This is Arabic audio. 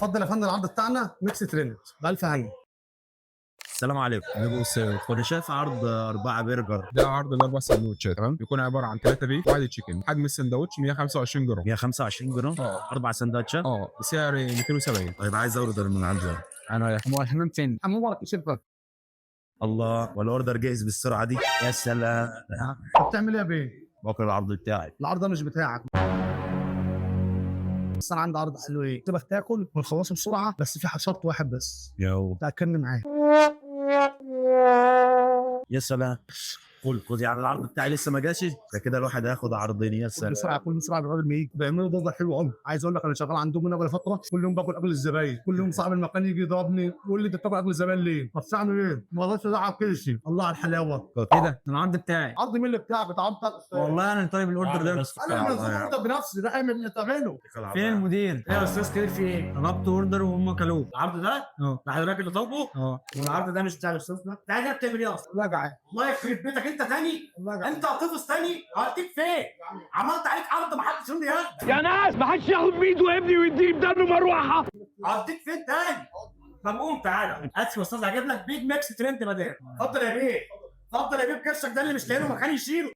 اتفضل يا فندم، العرض بتاعنا ميكس ترند بألف هنا. السلام عليكم. انا بص، كنت شايف عرض 4 برجر ده عرض الاربع سندوتشات تمام، بيكون عباره عن 3 بيف وواحد تشيكن. حجم السندوتش 125 جرام. 125 جرام. 4 سندوتشات. بسعر 270. طيب عايز اوردر من عندك. انا الحمام فين؟ حمام ورق شركه. الله، والاوردر جاهز بالسرعه دي؟ يا سلام. انت بتعمل ايه يا بيه؟ بكره العرض بتاعي. العرض ده مش بتاعك. بس انا عندي عرض حلو، ايه تبقى تاكل ونخلصه بسرعه، بس في شرط واحد بس يو. تاكلني معاه. يا سلام. خد يعني العرض بتاعي لسه ما جاش، ده كده الواحد هياخد عرضين. يا سلام. بسرعه كل بسرعه الراجل ما يجي بيعملوا ضجه حلوه قوي. عايز اقول لك انا شغال عندهم من قبل فتره، كل يوم باكل اكل الزباين، كل يوم صاحب المكان يجي يضربني يقول لي انت بتاكل اكل الزباين ليه؟ طب تعمل ايه؟ ما اقدرش ازعل كرشي. الله على الحلاوه. ايه ده؟ العرض بتاعي. عرض مين اللي بتاعك؟ بتاع عرض والله انا طالب الاوردر ده. انا منزل اوردر بنفسي، ده اعمل اللي تعمله. فين المدير؟ ايه يا استاذ كريم، في ايه؟ طلبت اوردر وهم كلوه. العرض ده؟ اه. ده حضرتك اللي طالبه؟ اه. والعرض ده مش بتاع الاستاذ ده؟ انت عايز بتعمل ايه اصلا؟ الله يجعل. الله يخرب بيتك انت تاني؟ انت هتفص تاني؟ هوديك فين؟ عملت عليك عرض ما حدش يقول لي يا ناس ما حدش ياخد بايده يا ابني ويديني بدانه مروحه. هوديك فين تاني؟ طب قوم تعالى. اسف يا استاذ، هجيب لك بيج ماكس ترند بدال. اتفضل يا بيه. اتفضل يا بيه، بكرشك ده اللي مش لاقي له مكان يشيله.